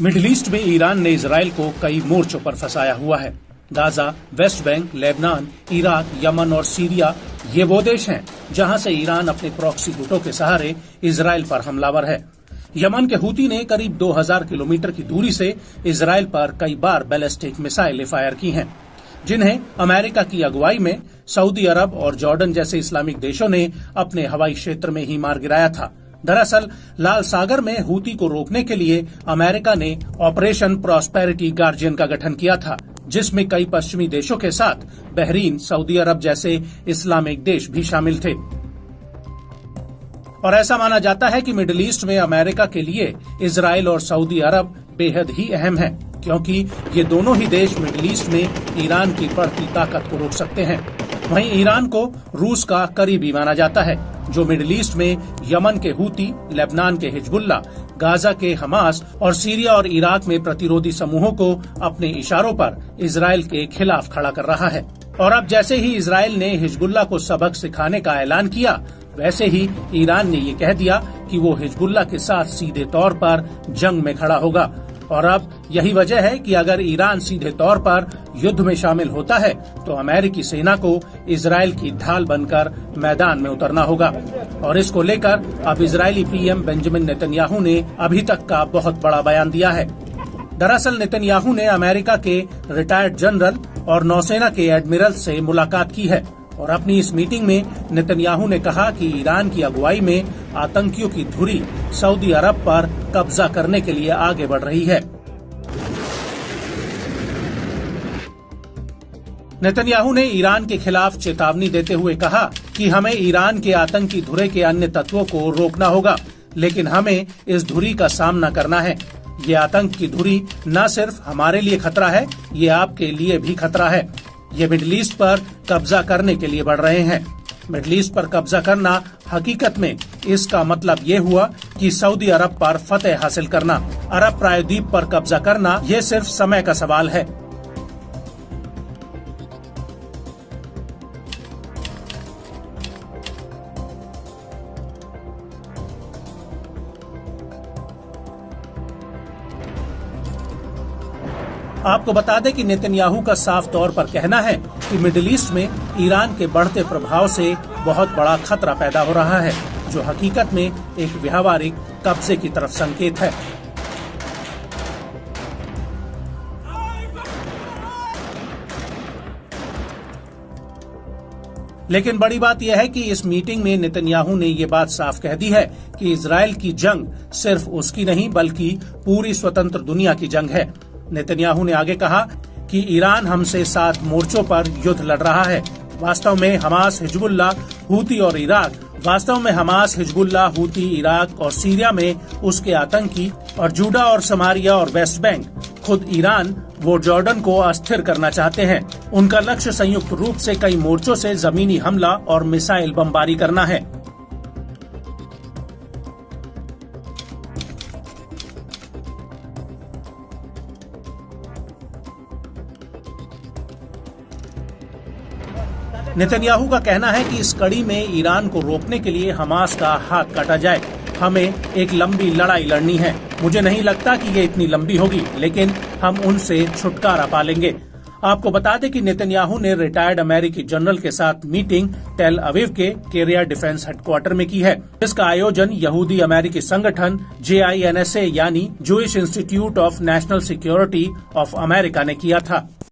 Middle east में Iran ने Israel को कई मोर्चों पर फंसाया हुआ है। Gaza, West Bank, Lebanon, Iraq, Yemen और सीरिया ये वो देश हैं जहां से ईरान अपने प्रॉक्सी गुटों के सहारे इजराइल पर हमलावर है। यमन के हूती ने करीब 2000 किलोमीटर की दूरी से इजराइल पर कई बार बैलिस्टिक मिसाइलें फायर की हैं, जिन्हें अमेरिका की अगुवाई में सऊदी अरब और जॉर्डन जैसे इस्लामिक देशों ने अपने हवाई क्षेत्र में ही मार गिराया था। दरअसल लाल सागर में हूती को रोकने के लिए अमेरिका ने ऑपरेशन प्रॉस्पेरिटी गार्जियन का गठन किया था, जिसमें कई पश्चिमी देशों के साथ बहरीन, सऊदी अरब जैसे इस्लामिक देश भी शामिल थे। और ऐसा माना जाता है कि मिडिल ईस्ट में अमेरिका के लिए इजराइल और सऊदी अरब बेहद ही अहम है, क्योंकि ये दोनों ही देश मिडिल ईस्ट में ईरान की बढ़ती ताकत को रोक सकते हैं। वहीं ईरान को रूस का करीबी माना जाता है, जो मिडिल ईस्ट में यमन के हूती, लेबनान के हिजबुल्ला, गाजा के हमास और सीरिया और इराक में प्रतिरोधी समूहों को अपने इशारों पर इजराइल के खिलाफ खड़ा कर रहा है। और अब जैसे ही इजराइल ने हिजबुल्ला को सबक सिखाने का ऐलान किया, वैसे ही ईरान ने ये कह दिया कि वो हिजबुल्ला के साथ सीधे तौर पर जंग में खड़ा होगा। और अब यही वजह है कि अगर ईरान सीधे तौर पर युद्ध में शामिल होता है तो अमेरिकी सेना को इजराइल की ढाल बनकर मैदान में उतरना होगा। और इसको लेकर अब इजरायली पीएम बेंजामिन नेतन्याहू ने अभी तक का बहुत बड़ा बयान दिया है। दरअसल नेतन्याहू ने अमेरिका के रिटायर्ड जनरल और नौसेना के एडमिरल से मुलाकात की है और अपनी इस मीटिंग में नेतन्याहू ने कहा कि ईरान की अगुवाई में आतंकियों की धुरी सऊदी अरब पर कब्जा करने के लिए आगे बढ़ रही है। नेतन्याहू ने ईरान के खिलाफ चेतावनी देते हुए कहा कि हमें ईरान के आतंकी धुरे के अन्य तत्वों को रोकना होगा, लेकिन हमें इस धुरी का सामना करना है। ये आतंक की धुरी न सिर्फ हमारे लिए खतरा है, ये आपके लिए भी खतरा है। ये मिडिल ईस्ट पर कब्जा करने के लिए बढ़ रहे हैं। मिडिल ईस्ट पर कब्जा करना हकीकत में इसका मतलब ये हुआ कि सऊदी अरब पर फतेह हासिल करना, अरब प्रायद्वीप पर कब्जा करना, ये सिर्फ समय का सवाल है। आपको बता दें कि नेतन्याहू का साफ तौर पर कहना है कि मिडिल ईस्ट में ईरान के बढ़ते प्रभाव से बहुत बड़ा खतरा पैदा हो रहा है, जो हकीकत में एक व्यावहारिक कब्जे की तरफ संकेत है। लेकिन बड़ी बात यह है कि इस मीटिंग में नेतन्याहू ने ये बात साफ कह दी है कि इजराइल की जंग सिर्फ उसकी नहीं बल्कि पूरी स्वतंत्र दुनिया की जंग है। नेतन्याहू ने आगे कहा कि ईरान हमसे 7 मोर्चों पर युद्ध लड़ रहा है। वास्तव में हमास, हिजबुल्ला, हूती और इराक, और सीरिया में उसके आतंकी, और जूडा और समारिया और वेस्ट बैंक, खुद ईरान वो जॉर्डन को अस्थिर करना चाहते हैं। उनका लक्ष्य संयुक्त रूप से कई मोर्चों से जमीनी हमला और मिसाइल बमबारी करना है। नेतन्याहू का कहना है कि इस कड़ी में ईरान को रोकने के लिए हमास का हाथ काटा जाए। हमें एक लंबी लड़ाई लड़नी है। मुझे नहीं लगता कि ये इतनी लंबी होगी, लेकिन हम उनसे छुटकारा पा लेंगे। आपको बता दें कि नेतन्याहू ने रिटायर्ड अमेरिकी जनरल के साथ मीटिंग टेल अवीव के कैरियर डिफेंस हेडक्वार्टर में की है, जिसका आयोजन यहूदी अमेरिकी संगठन JINSA यानी Jewish institute of national security of America ने किया था।